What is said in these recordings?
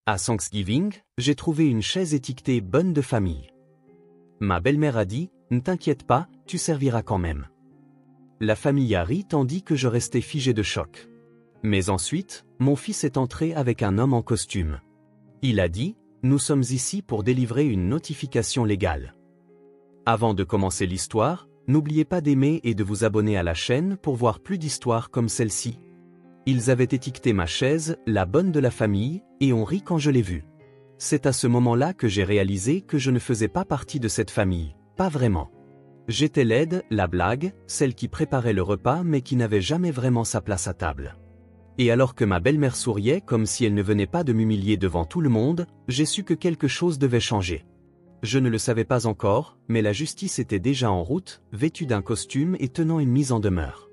À Thanksgiving, j'ai trouvé une chaise étiquetée « Bonne de famille ». Ma belle-mère a dit « Ne t'inquiète pas, tu serviras quand même ». La famille a ri tandis que je restais figé de choc. Mais ensuite, mon fils est entré avec un homme en costume. Il a dit « Nous sommes ici pour délivrer une notification légale ». Avant de commencer l'histoire, n'oubliez pas d'aimer et de vous abonner à la chaîne pour voir plus d'histoires comme celle-ci. Ils avaient étiqueté ma chaise « La bonne de la famille » et ont ri quand je l'ai vue. C'est à ce moment-là que j'ai réalisé que je ne faisais pas partie de cette famille, pas vraiment. J'étais laide, la blague, celle qui préparait le repas mais qui n'avait jamais vraiment sa place à table. Et alors que ma belle-mère souriait comme si elle ne venait pas de m'humilier devant tout le monde, j'ai su que quelque chose devait changer. Je ne le savais pas encore, mais la justice était déjà en route, vêtue d'un costume et tenant une mise en demeure.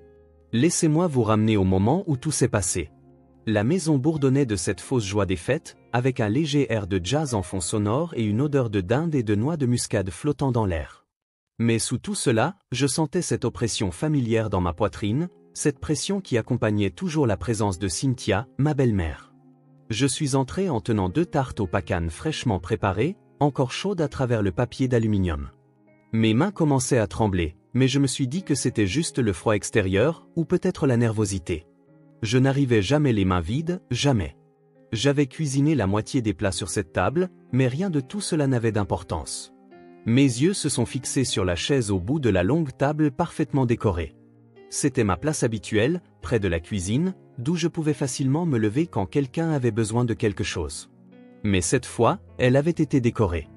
Laissez-moi vous ramener au moment où tout s'est passé. La maison bourdonnait de cette fausse joie des fêtes, avec un léger air de jazz en fond sonore et une odeur de dinde et de noix de muscade flottant dans l'air. Mais sous tout cela, je sentais cette oppression familière dans ma poitrine, cette pression qui accompagnait toujours la présence de Cynthia, ma belle-mère. Je suis entré en tenant 2 tartes au pacane fraîchement préparées, encore chaudes à travers le papier d'aluminium. Mes mains commençaient à trembler, mais je me suis dit que c'était juste le froid extérieur, ou peut-être la nervosité. Je n'arrivais jamais les mains vides, jamais. J'avais cuisiné la moitié des plats sur cette table, mais rien de tout cela n'avait d'importance. Mes yeux se sont fixés sur la chaise au bout de la longue table parfaitement décorée. C'était ma place habituelle, près de la cuisine, d'où je pouvais facilement me lever quand quelqu'un avait besoin de quelque chose. Mais cette fois, elle avait été décorée.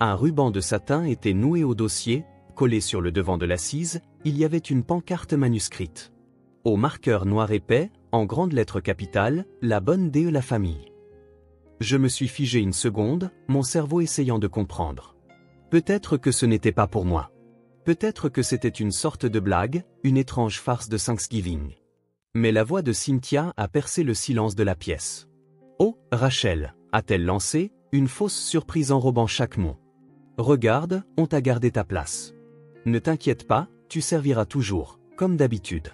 Un ruban de satin était noué au dossier, collé sur le devant de l'assise, il y avait une pancarte manuscrite. Au marqueur noir épais, en grandes lettres capitales, la bonne de la famille. Je me suis figé une seconde, mon cerveau essayant de comprendre. Peut-être que ce n'était pas pour moi. Peut-être que c'était une sorte de blague, une étrange farce de Thanksgiving. Mais la voix de Cynthia a percé le silence de la pièce. « Oh, Rachel !» a-t-elle lancé, une fausse surprise enrobant chaque mot. « Regarde, on t'a gardé ta place. Ne t'inquiète pas, tu serviras toujours, comme d'habitude. »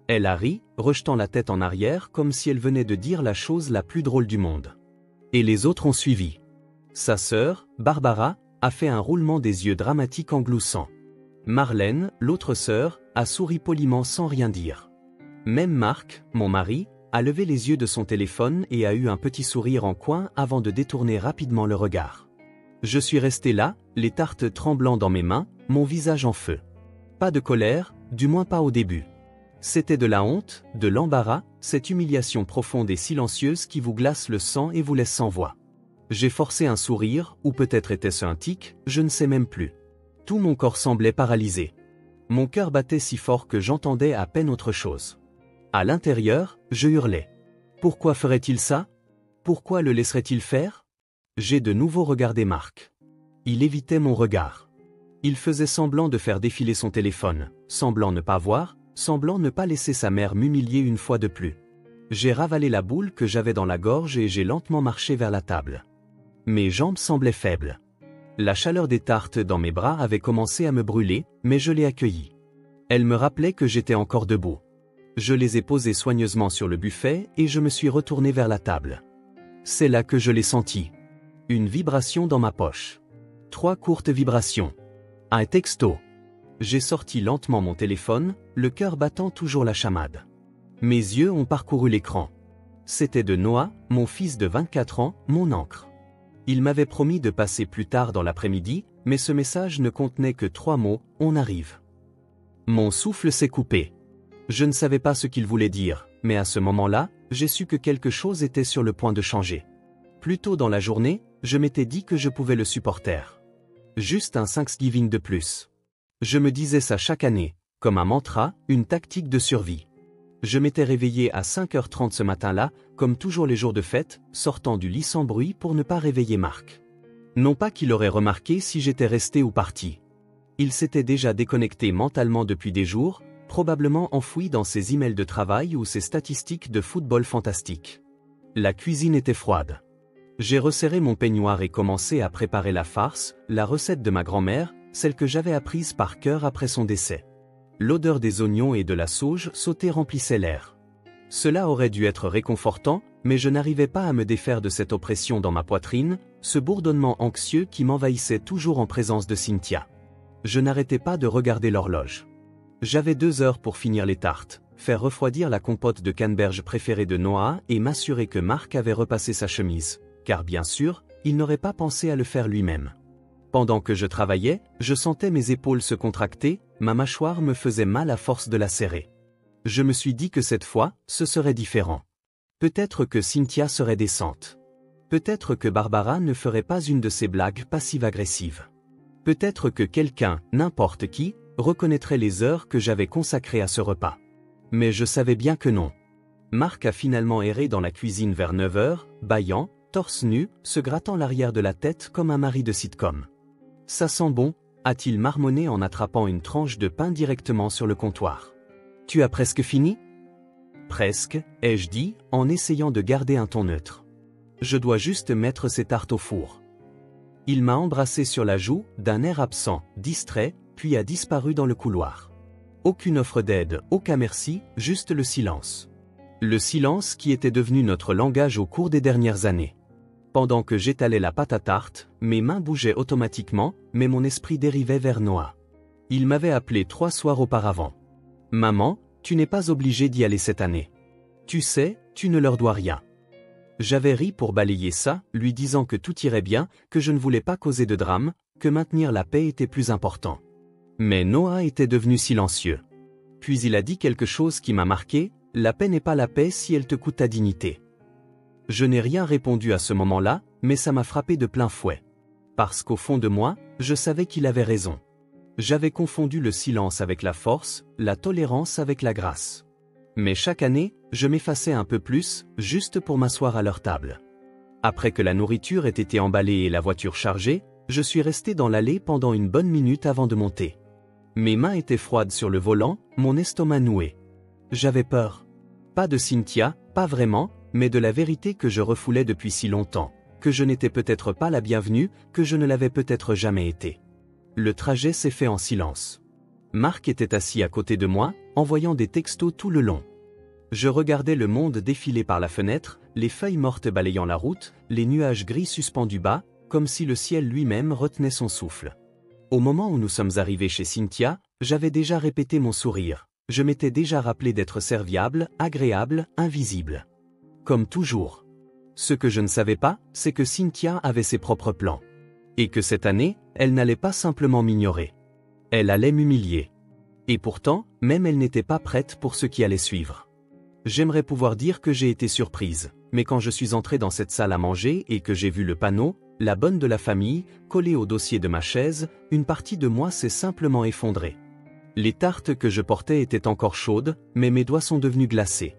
Elle a ri, rejetant la tête en arrière comme si elle venait de dire la chose la plus drôle du monde. Et les autres ont suivi. Sa sœur, Barbara, a fait un roulement des yeux dramatique en gloussant. Marlène, l'autre sœur, a souri poliment sans rien dire. Même Marc, mon mari, a levé les yeux de son téléphone et a eu un petit sourire en coin avant de détourner rapidement le regard. Je suis resté là, les tartes tremblant dans mes mains, mon visage en feu. Pas de colère, du moins pas au début. C'était de la honte, de l'embarras, cette humiliation profonde et silencieuse qui vous glace le sang et vous laisse sans voix. J'ai forcé un sourire, ou peut-être était-ce un tic, je ne sais même plus. Tout mon corps semblait paralysé. Mon cœur battait si fort que j'entendais à peine autre chose. À l'intérieur, je hurlais. Pourquoi ferait-il ça? Pourquoi le laisserait-il faire? J'ai de nouveau regardé Marc. Il évitait mon regard. Il faisait semblant de faire défiler son téléphone, semblant ne pas voir, semblant ne pas laisser sa mère m'humilier une fois de plus. J'ai ravalé la boule que j'avais dans la gorge et j'ai lentement marché vers la table. Mes jambes semblaient faibles. La chaleur des tartes dans mes bras avait commencé à me brûler, mais je l'ai accueillie. Elle me rappelait que j'étais encore debout. Je les ai posées soigneusement sur le buffet et je me suis retourné vers la table. C'est là que je l'ai senti. Une vibration dans ma poche. 3 courtes vibrations. Un texto. J'ai sorti lentement mon téléphone, le cœur battant toujours la chamade. Mes yeux ont parcouru l'écran. C'était de Noah, mon fils de 24 ans, mon ancre. Il m'avait promis de passer plus tard dans l'après-midi, mais ce message ne contenait que 3 mots, « On arrive ». Mon souffle s'est coupé. Je ne savais pas ce qu'il voulait dire, mais à ce moment-là, j'ai su que quelque chose était sur le point de changer. Plus tôt dans la journée, je m'étais dit que je pouvais le supporter. Juste un Thanksgiving de plus. Je me disais ça chaque année, comme un mantra, une tactique de survie. Je m'étais réveillé à 5h30 ce matin-là, comme toujours les jours de fête, sortant du lit sans bruit pour ne pas réveiller Marc. Non pas qu'il aurait remarqué si j'étais resté ou parti. Il s'était déjà déconnecté mentalement depuis des jours, probablement enfoui dans ses emails de travail ou ses statistiques de football fantastique. La cuisine était froide. J'ai resserré mon peignoir et commencé à préparer la farce, la recette de ma grand-mère, celle que j'avais apprise par cœur après son décès. L'odeur des oignons et de la sauge sautée remplissait l'air. Cela aurait dû être réconfortant, mais je n'arrivais pas à me défaire de cette oppression dans ma poitrine, ce bourdonnement anxieux qui m'envahissait toujours en présence de Cynthia. Je n'arrêtais pas de regarder l'horloge. J'avais 2 heures pour finir les tartes, faire refroidir la compote de canneberge préférée de Noah et m'assurer que Marc avait repassé sa chemise, car bien sûr, il n'aurait pas pensé à le faire lui-même. Pendant que je travaillais, je sentais mes épaules se contracter, ma mâchoire me faisait mal à force de la serrer. Je me suis dit que cette fois, ce serait différent. Peut-être que Cynthia serait décente. Peut-être que Barbara ne ferait pas une de ces blagues passives-agressives. Peut-être que quelqu'un, n'importe qui, reconnaîtrait les heures que j'avais consacrées à ce repas. Mais je savais bien que non. Marc a finalement erré dans la cuisine vers 9 heures, bâillant, torse nu, se grattant l'arrière de la tête comme un mari de sitcom. « Ça sent bon », a-t-il marmonné en attrapant une tranche de pain directement sur le comptoir. « Tu as presque fini ?»« Presque », ai-je dit, en essayant de garder un ton neutre. « Je dois juste mettre ces tartes au four. » Il m'a embrassé sur la joue, d'un air absent, distrait, puis a disparu dans le couloir. Aucune offre d'aide, aucun merci, juste le silence. Le silence qui était devenu notre langage au cours des dernières années. Pendant que j'étalais la pâte à tarte, mes mains bougeaient automatiquement, mais mon esprit dérivait vers Noah. Il m'avait appelé 3 soirs auparavant. « Maman, tu n'es pas obligée d'y aller cette année. Tu sais, tu ne leur dois rien. » J'avais ri pour balayer ça, lui disant que tout irait bien, que je ne voulais pas causer de drame, que maintenir la paix était plus important. Mais Noah était devenu silencieux. Puis il a dit quelque chose qui m'a marqué, « La paix n'est pas la paix si elle te coûte ta dignité. » Je n'ai rien répondu à ce moment-là, mais ça m'a frappé de plein fouet. Parce qu'au fond de moi, je savais qu'il avait raison. J'avais confondu le silence avec la force, la tolérance avec la grâce. Mais chaque année, je m'effaçais un peu plus, juste pour m'asseoir à leur table. Après que la nourriture ait été emballée et la voiture chargée, je suis resté dans l'allée pendant une bonne minute avant de monter. Mes mains étaient froides sur le volant, mon estomac noué. J'avais peur. Pas de Cynthia, pas vraiment, mais de la vérité que je refoulais depuis si longtemps, que je n'étais peut-être pas la bienvenue, que je ne l'avais peut-être jamais été. Le trajet s'est fait en silence. Marc était assis à côté de moi, envoyant des textos tout le long. Je regardais le monde défiler par la fenêtre, les feuilles mortes balayant la route, les nuages gris suspendus bas, comme si le ciel lui-même retenait son souffle. Au moment où nous sommes arrivés chez Cynthia, j'avais déjà répété mon sourire. Je m'étais déjà rappelé d'être serviable, agréable, invisible. Comme toujours. Ce que je ne savais pas, c'est que Cynthia avait ses propres plans. Et que cette année, elle n'allait pas simplement m'ignorer. Elle allait m'humilier. Et pourtant, même elle n'était pas prête pour ce qui allait suivre. J'aimerais pouvoir dire que j'ai été surprise, mais quand je suis entré dans cette salle à manger et que j'ai vu le panneau, la bonne de la famille, collé au dossier de ma chaise, une partie de moi s'est simplement effondrée. Les tartes que je portais étaient encore chaudes, mais mes doigts sont devenus glacés.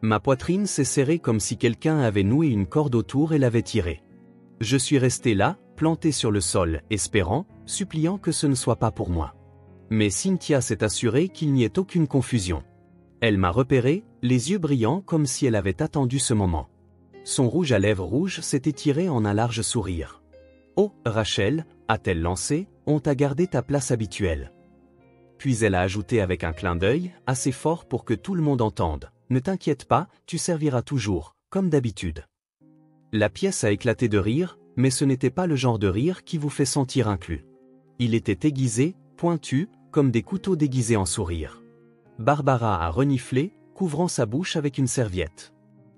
Ma poitrine s'est serrée comme si quelqu'un avait noué une corde autour et l'avait tirée. Je suis resté là, planté sur le sol, espérant, suppliant que ce ne soit pas pour moi. Mais Cynthia s'est assurée qu'il n'y ait aucune confusion. Elle m'a repéré, les yeux brillants comme si elle avait attendu ce moment. Son rouge à lèvres rouges s'est étiré en un large sourire. « Oh, Rachel » a-t-elle lancé, « on t'a gardé ta place habituelle. » Puis elle a ajouté avec un clin d'œil, assez fort pour que tout le monde entende. « Ne t'inquiète pas, tu serviras toujours, comme d'habitude. » La pièce a éclaté de rire, mais ce n'était pas le genre de rire qui vous fait sentir inclus. Il était aiguisé, pointu, comme des couteaux déguisés en sourire. Barbara a reniflé, couvrant sa bouche avec une serviette.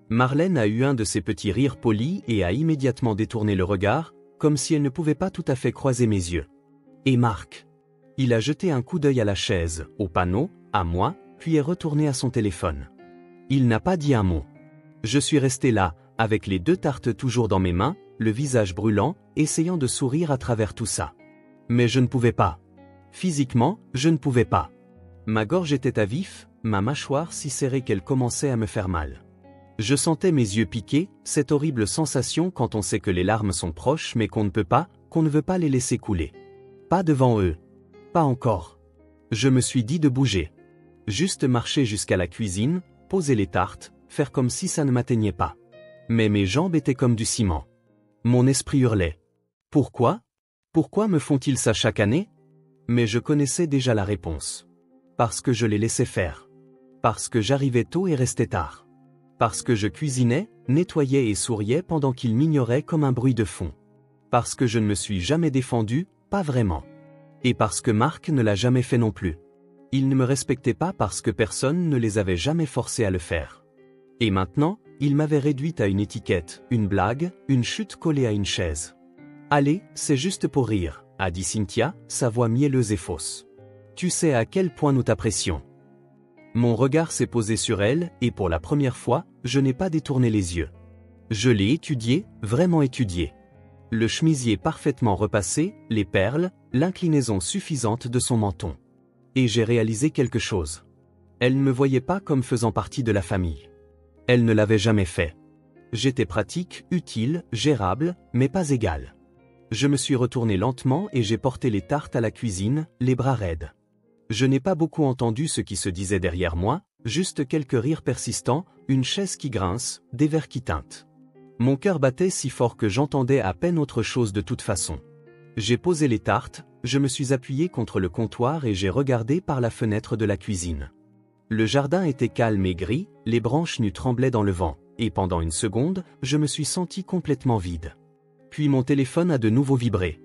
Marlène a eu un de ces petits rires polis et a immédiatement détourné le regard, comme si elle ne pouvait pas tout à fait croiser mes yeux. Et Marc? Il a jeté un coup d'œil à la chaise, au panneau, à moi, puis est retourné à son téléphone. Il n'a pas dit un mot. Je suis resté là, avec les 2 tartes toujours dans mes mains, le visage brûlant, essayant de sourire à travers tout ça. Mais je ne pouvais pas. Physiquement, je ne pouvais pas. Ma gorge était à vif, ma mâchoire si serrée qu'elle commençait à me faire mal. Je sentais mes yeux piquer, cette horrible sensation quand on sait que les larmes sont proches mais qu'on ne peut pas, qu'on ne veut pas les laisser couler. Pas devant eux. Pas encore. Je me suis dit de bouger. Juste marcher jusqu'à la cuisine, poser les tartes, faire comme si ça ne m'atteignait pas. Mais mes jambes étaient comme du ciment. Mon esprit hurlait. Pourquoi? Pourquoi me font-ils ça chaque année? Mais je connaissais déjà la réponse. Parce que je les laissais faire. Parce que j'arrivais tôt et restais tard. Parce que je cuisinais, nettoyait et souriait pendant qu'il m'ignorait comme un bruit de fond. Parce que je ne me suis jamais défendu, pas vraiment. Et parce que Marc ne l'a jamais fait non plus. Il ne me respectait pas parce que personne ne les avait jamais forcés à le faire. Et maintenant, il m'avait réduite à une étiquette, une blague, une chute collée à une chaise. « Allez, c'est juste pour rire », a dit Cynthia, sa voix mielleuse et fausse. « Tu sais à quel point nous t'apprécions. » Mon regard s'est posé sur elle, et pour la première fois, je n'ai pas détourné les yeux. Je l'ai étudié, vraiment étudié. Le chemisier parfaitement repassé, les perles, l'inclinaison suffisante de son menton. Et j'ai réalisé quelque chose. Elle ne me voyait pas comme faisant partie de la famille. Elle ne l'avait jamais fait. J'étais pratique, utile, gérable, mais pas égal. Je me suis retourné lentement et j'ai porté les tartes à la cuisine, les bras raides. Je n'ai pas beaucoup entendu ce qui se disait derrière moi, juste quelques rires persistants, une chaise qui grince, des verres qui tintent. Mon cœur battait si fort que j'entendais à peine autre chose de toute façon. J'ai posé les tartes, je me suis appuyé contre le comptoir et j'ai regardé par la fenêtre de la cuisine. Le jardin était calme et gris, les branches nues tremblaient dans le vent, et pendant une seconde, je me suis senti complètement vide. Puis mon téléphone a de nouveau vibré.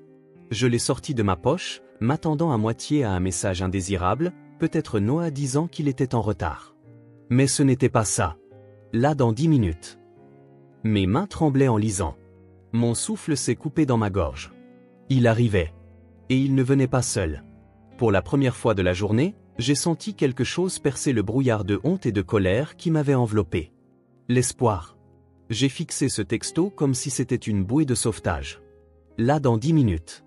Je l'ai sorti de ma poche, m'attendant à moitié à un message indésirable, peut-être Noah disant qu'il était en retard. Mais ce n'était pas ça. Là dans 10 minutes. Mes mains tremblaient en lisant. Mon souffle s'est coupé dans ma gorge. Il arrivait. Et il ne venait pas seul. Pour la première fois de la journée, j'ai senti quelque chose percer le brouillard de honte et de colère qui m'avait enveloppé. L'espoir. J'ai fixé ce texto comme si c'était une bouée de sauvetage. Là dans 10 minutes.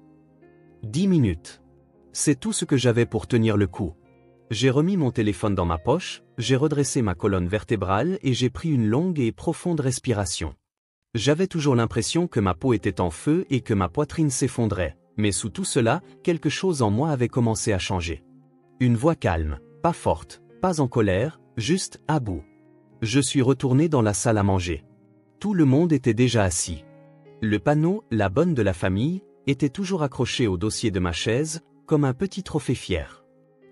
10 minutes. C'est tout ce que j'avais pour tenir le coup. J'ai remis mon téléphone dans ma poche, j'ai redressé ma colonne vertébrale et j'ai pris une longue et profonde respiration. J'avais toujours l'impression que ma peau était en feu et que ma poitrine s'effondrait, mais sous tout cela, quelque chose en moi avait commencé à changer. Une voix calme, pas forte, pas en colère, juste à bout. Je suis retourné dans la salle à manger. Tout le monde était déjà assis. Le panneau « La bonne de la famille » était toujours accroché au dossier de ma chaise, comme un petit trophée fier.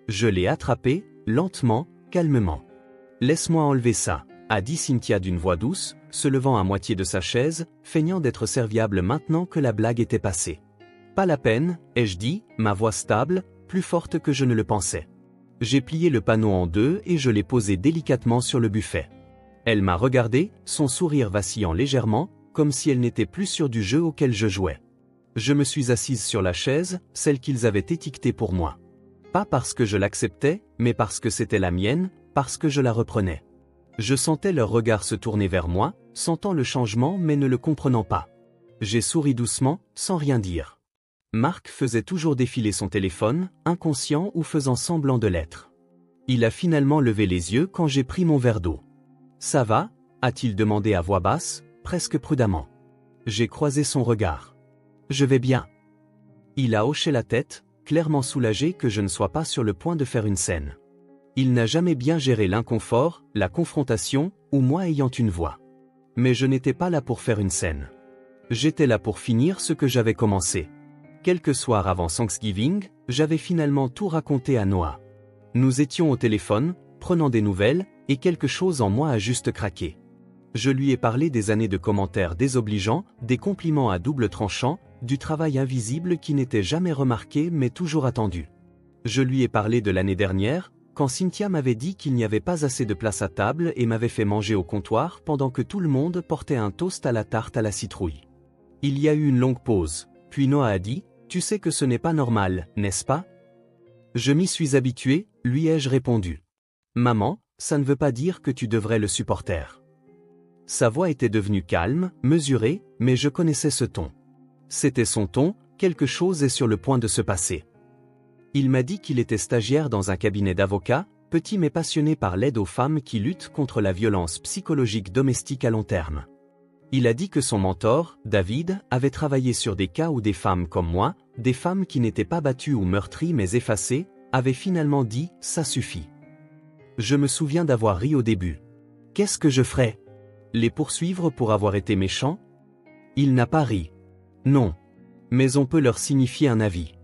Je l'ai attrapé, lentement, calmement. « Laisse-moi enlever ça », a dit Cynthia d'une voix douce, se levant à moitié de sa chaise, feignant d'être serviable maintenant que la blague était passée. « Pas la peine, ai-je dit, ma voix stable, plus forte que je ne le pensais. J'ai plié le panneau en deux et je l'ai posé délicatement sur le buffet. Elle m'a regardé, son sourire vacillant légèrement, comme si elle n'était plus sûre du jeu auquel je jouais. Je me suis assise sur la chaise, celle qu'ils avaient étiquetée pour moi. Pas parce que je l'acceptais, mais parce que c'était la mienne, parce que je la reprenais. Je sentais leur regard se tourner vers moi, sentant le changement mais ne le comprenant pas. J'ai souri doucement, sans rien dire. Marc faisait toujours défiler son téléphone, inconscient ou faisant semblant de l'être. Il a finalement levé les yeux quand j'ai pris mon verre d'eau. « Ça va ?» a-t-il demandé à voix basse, presque prudemment. J'ai croisé son regard. « Je vais bien. » Il a hoché la tête, clairement soulagé que je ne sois pas sur le point de faire une scène. Il n'a jamais bien géré l'inconfort, la confrontation, ou moi ayant une voix. Mais je n'étais pas là pour faire une scène. J'étais là pour finir ce que j'avais commencé. Quelques soirs avant Thanksgiving, j'avais finalement tout raconté à Noah. Nous étions au téléphone, prenant des nouvelles, et quelque chose en moi a juste craqué. Je lui ai parlé des années de commentaires désobligeants, des compliments à double tranchant, du travail invisible qui n'était jamais remarqué mais toujours attendu. Je lui ai parlé de l'année dernière, quand Cynthia m'avait dit qu'il n'y avait pas assez de place à table et m'avait fait manger au comptoir pendant que tout le monde portait un toast à la tarte à la citrouille. Il y a eu une longue pause, puis Noah a dit « Tu sais que ce n'est pas normal, n'est-ce pas ?» Je m'y suis habitué, lui ai-je répondu. « Maman, ça ne veut pas dire que tu devrais le supporter. » Sa voix était devenue calme, mesurée, mais je connaissais ce ton. C'était son ton, quelque chose est sur le point de se passer. Il m'a dit qu'il était stagiaire dans un cabinet d'avocats, petit mais passionné par l'aide aux femmes qui luttent contre la violence psychologique domestique à long terme. Il a dit que son mentor, David, avait travaillé sur des cas où des femmes comme moi, des femmes qui n'étaient pas battues ou meurtries mais effacées, avaient finalement dit « ça suffit ». Je me souviens d'avoir ri au début. Qu'est-ce que je ferais ? Les poursuivre pour avoir été méchants ? Il n'a pas ri. Non. Mais on peut leur signifier un avis.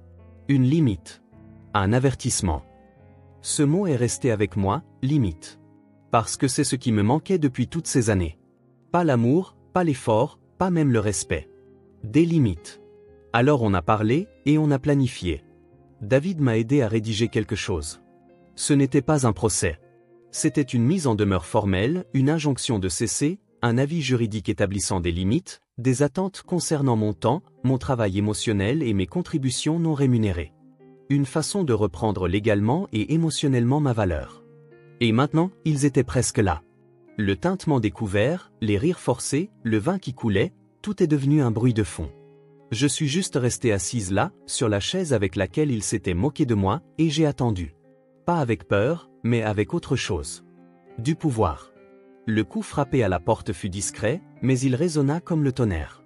Une limite. Un avertissement. Ce mot est resté avec moi, limite. Parce que c'est ce qui me manquait depuis toutes ces années. Pas l'amour, pas l'effort, pas même le respect. Des limites. Alors on a parlé, et on a planifié. David m'a aidé à rédiger quelque chose. Ce n'était pas un procès. C'était une mise en demeure formelle, une injonction de cesser, un avis juridique établissant des limites, des attentes concernant mon temps, mon travail émotionnel et mes contributions non rémunérées. Une façon de reprendre légalement et émotionnellement ma valeur. Et maintenant, ils étaient presque là. Le tintement des couverts, les rires forcés, le vin qui coulait, tout est devenu un bruit de fond. Je suis juste restée assise là, sur la chaise avec laquelle il s'était moqué de moi, et j'ai attendu. Pas avec peur, mais avec autre chose. Du pouvoir. Le coup frappé à la porte fut discret, mais il résonna comme le tonnerre.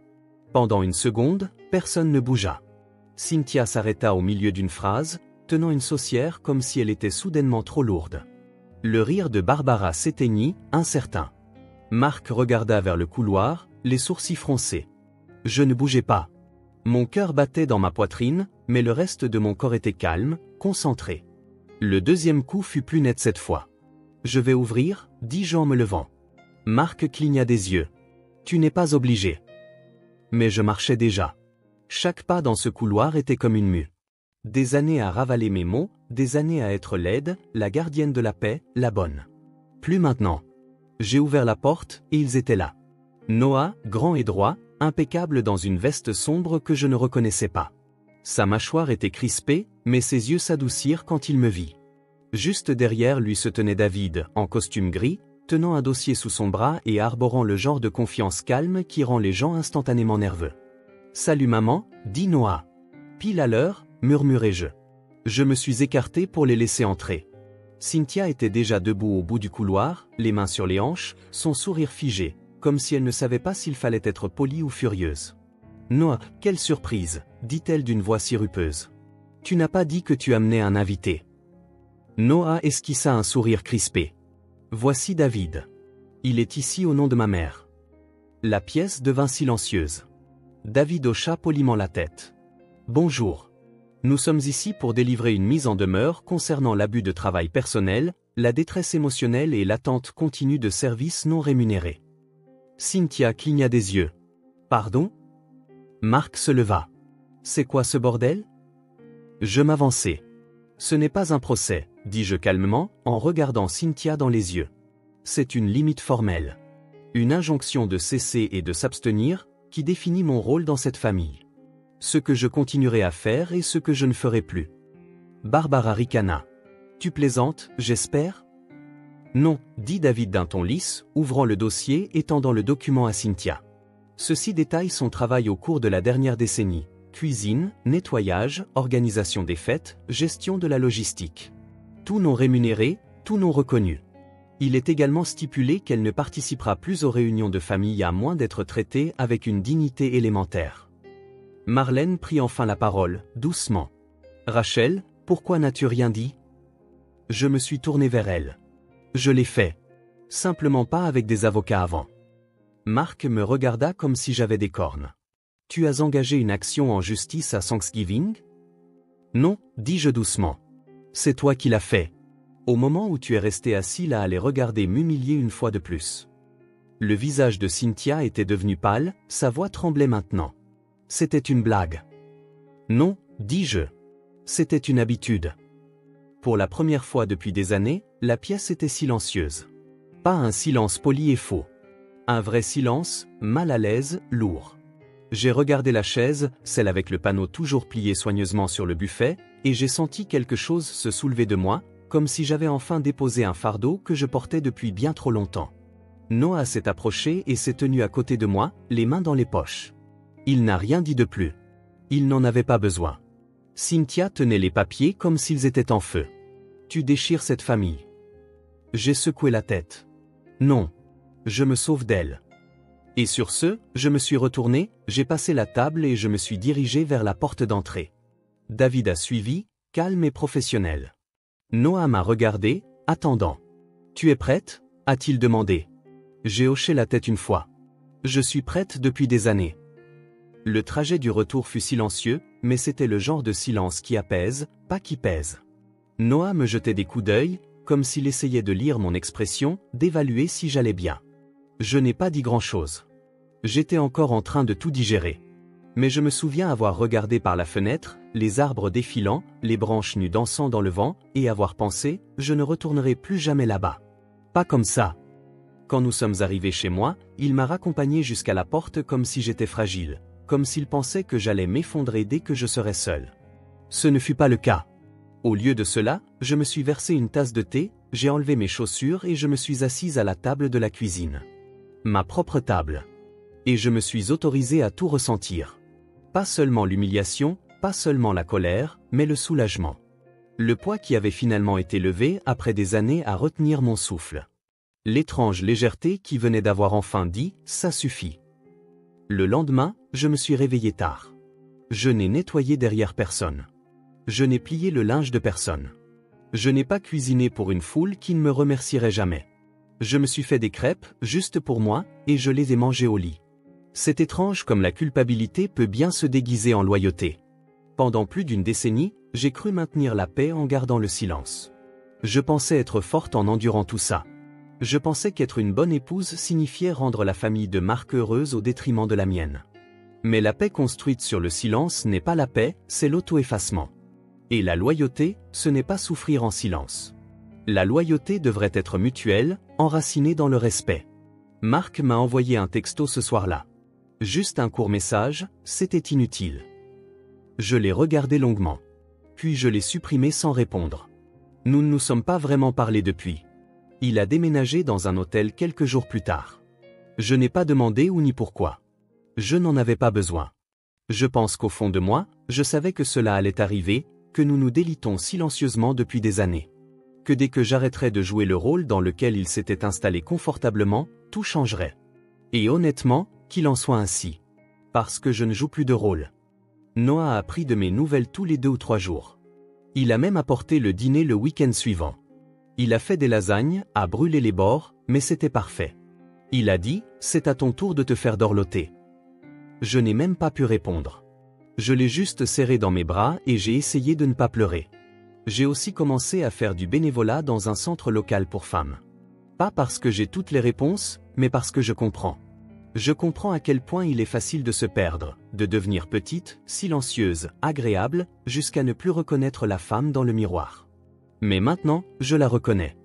Pendant une seconde, personne ne bougea. Cynthia s'arrêta au milieu d'une phrase, tenant une saucière comme si elle était soudainement trop lourde. Le rire de Barbara s'éteignit, incertain. Marc regarda vers le couloir, les sourcils froncés. Je ne bougeais pas. Mon cœur battait dans ma poitrine, mais le reste de mon corps était calme, concentré. Le deuxième coup fut plus net cette fois. Je vais ouvrir, dis-je en me levant. Marc cligna des yeux. Tu n'es pas obligé. Mais je marchais déjà. Chaque pas dans ce couloir était comme une mue. Des années à ravaler mes mots, des années à être laide, la gardienne de la paix, la bonne. Plus maintenant. J'ai ouvert la porte, et ils étaient là. Noah, grand et droit, impeccable dans une veste sombre que je ne reconnaissais pas. Sa mâchoire était crispée, mais ses yeux s'adoucirent quand il me vit. Juste derrière lui se tenait David, en costume gris, tenant un dossier sous son bras et arborant le genre de confiance calme qui rend les gens instantanément nerveux. « Salut maman » dit Noah. Pile à l'heure, murmurai-je. Je me suis écarté pour les laisser entrer. Cynthia était déjà debout au bout du couloir, les mains sur les hanches, son sourire figé, comme si elle ne savait pas s'il fallait être polie ou furieuse. « Noah, quelle surprise » dit-elle d'une voix sirupeuse. « Tu n'as pas dit que tu amenais un invité. » Noah esquissa un sourire crispé. « Voici David. Il est ici au nom de ma mère. » La pièce devint silencieuse. David hocha poliment la tête. « Bonjour. Nous sommes ici pour délivrer une mise en demeure concernant l'abus de travail personnel, la détresse émotionnelle et l'attente continue de services non rémunérés. » Cynthia cligna des yeux. « Pardon ?» Marc se leva. « C'est quoi ce bordel ?» Je m'avançai. « Ce n'est pas un procès, » dis-je calmement, en regardant Cynthia dans les yeux. « C'est une limite formelle. Une injonction de cesser et de s'abstenir, qui définit mon rôle dans cette famille. Ce que je continuerai à faire et ce que je ne ferai plus. » Barbara ricana. « Tu plaisantes, j'espère ?» Non, dit David d'un ton lisse, ouvrant le dossier et tendant le document à Cynthia. Ceci détaille son travail au cours de la dernière décennie. Cuisine, nettoyage, organisation des fêtes, gestion de la logistique. Tout non rémunéré, tout non reconnu. Il est également stipulé qu'elle ne participera plus aux réunions de famille à moins d'être traitée avec une dignité élémentaire. Marlène prit enfin la parole, doucement. « Rachel, pourquoi n'as-tu rien dit ?» Je me suis tourné vers elle. Je l'ai fait. Simplement pas avec des avocats avant. Marc me regarda comme si j'avais des cornes. « Tu as engagé une action en justice à Thanksgiving ?» Non, dis-je doucement. C'est toi qui l'as fait. Au moment où tu es resté assis là à les regarder m'humilier une fois de plus. Le visage de Cynthia était devenu pâle, sa voix tremblait maintenant. C'était une blague. Non, dis-je. C'était une habitude. Pour la première fois depuis des années, la pièce était silencieuse. Pas un silence poli et faux. Un vrai silence, mal à l'aise, lourd. J'ai regardé la chaise, celle avec le panneau toujours plié soigneusement sur le buffet, et j'ai senti quelque chose se soulever de moi, comme si j'avais enfin déposé un fardeau que je portais depuis bien trop longtemps. Noah s'est approché et s'est tenu à côté de moi, les mains dans les poches. Il n'a rien dit de plus. Il n'en avait pas besoin. Cynthia tenait les papiers comme s'ils étaient en feu. Tu déchires cette famille. J'ai secoué la tête. Non. Je me sauve d'elle. Et sur ce, je me suis retourné, j'ai passé la table et je me suis dirigé vers la porte d'entrée. David a suivi, calme et professionnel. Noah m'a regardé, attendant. Tu es prête ? A-t-il demandé. J'ai hoché la tête une fois. Je suis prête depuis des années. Le trajet du retour fut silencieux, mais c'était le genre de silence qui apaise, pas qui pèse. Noah me jetait des coups d'œil, comme s'il essayait de lire mon expression, d'évaluer si j'allais bien. Je n'ai pas dit grand-chose. J'étais encore en train de tout digérer. Mais je me souviens avoir regardé par la fenêtre, les arbres défilant, les branches nues dansant dans le vent, et avoir pensé, je ne retournerai plus jamais là-bas. Pas comme ça. Quand nous sommes arrivés chez moi, il m'a raccompagné jusqu'à la porte comme si j'étais fragile, comme s'il pensait que j'allais m'effondrer dès que je serais seul. Ce ne fut pas le cas. Au lieu de cela, je me suis versé une tasse de thé, j'ai enlevé mes chaussures et je me suis assise à la table de la cuisine. Ma propre table. Et je me suis autorisé à tout ressentir. Pas seulement l'humiliation, pas seulement la colère, mais le soulagement. Le poids qui avait finalement été levé après des années à retenir mon souffle. L'étrange légèreté qui venait d'avoir enfin dit « ça suffit ». Le lendemain, je me suis réveillé tard. Je n'ai nettoyé derrière personne. Je n'ai plié le linge de personne. Je n'ai pas cuisiné pour une foule qui ne me remercierait jamais. Je me suis fait des crêpes, juste pour moi, et je les ai mangées au lit. C'est étrange comme la culpabilité peut bien se déguiser en loyauté. Pendant plus d'une décennie, j'ai cru maintenir la paix en gardant le silence. Je pensais être forte en endurant tout ça. Je pensais qu'être une bonne épouse signifiait rendre la famille de Marc heureuse au détriment de la mienne. Mais la paix construite sur le silence n'est pas la paix, c'est l'auto-effacement. Et la loyauté, ce n'est pas souffrir en silence. La loyauté devrait être mutuelle, enracinée dans le respect. Marc m'a envoyé un texto ce soir-là. Juste un court message, c'était inutile. Je l'ai regardé longuement. Puis je l'ai supprimé sans répondre. Nous ne nous sommes pas vraiment parlé depuis. Il a déménagé dans un hôtel quelques jours plus tard. Je n'ai pas demandé où ni pourquoi. Je n'en avais pas besoin. Je pense qu'au fond de moi, je savais que cela allait arriver, que nous nous délitons silencieusement depuis des années. Que dès que j'arrêterais de jouer le rôle dans lequel il s'était installé confortablement, tout changerait. Et honnêtement, qu'il en soit ainsi. Parce que je ne joue plus de rôle. Noah a pris de mes nouvelles tous les 2 ou 3 jours. Il a même apporté le dîner le week-end suivant. Il a fait des lasagnes, a brûlé les bords, mais c'était parfait. Il a dit, c'est à ton tour de te faire dorloter. Je n'ai même pas pu répondre. Je l'ai juste serré dans mes bras et j'ai essayé de ne pas pleurer. J'ai aussi commencé à faire du bénévolat dans un centre local pour femmes. Pas parce que j'ai toutes les réponses, mais parce que je comprends. Je comprends à quel point il est facile de se perdre, de devenir petite, silencieuse, agréable, jusqu'à ne plus reconnaître la femme dans le miroir. Mais maintenant, je la reconnais.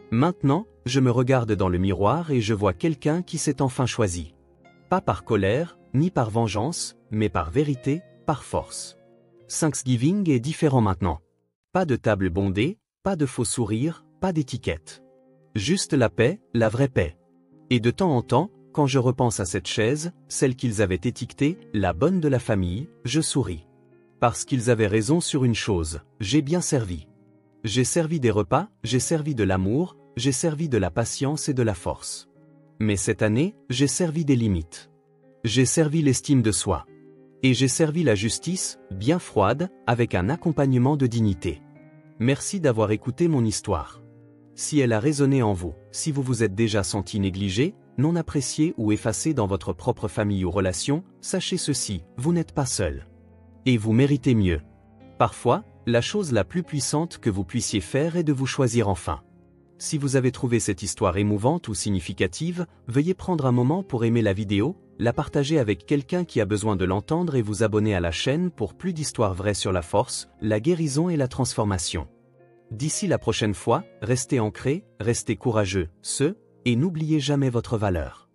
Maintenant, je me regarde dans le miroir et je vois quelqu'un qui s'est enfin choisi. Pas par colère, ni par vengeance, mais par vérité, par force. Thanksgiving est différent maintenant. Pas de table bondée, pas de faux sourires, pas d'étiquette. Juste la paix, la vraie paix. Et de temps en temps, quand je repense à cette chaise, celle qu'ils avaient étiquetée, la bonne de la famille, je souris. Parce qu'ils avaient raison sur une chose, j'ai bien servi. J'ai servi des repas, j'ai servi de l'amour, j'ai servi de la patience et de la force. Mais cette année, j'ai servi des limites. J'ai servi l'estime de soi. Et j'ai servi la justice, bien froide, avec un accompagnement de dignité. Merci d'avoir écouté mon histoire. Si elle a résonné en vous, si vous vous êtes déjà senti négligé, non apprécié ou effacé dans votre propre famille ou relation, sachez ceci, vous n'êtes pas seul. Et vous méritez mieux. Parfois, la chose la plus puissante que vous puissiez faire est de vous choisir enfin. Si vous avez trouvé cette histoire émouvante ou significative, veuillez prendre un moment pour aimer la vidéo, la partager avec quelqu'un qui a besoin de l'entendre et vous abonner à la chaîne pour plus d'histoires vraies sur la force, la guérison et la transformation. D'ici la prochaine fois, restez ancrés, restez courageux, et n'oubliez jamais votre valeur.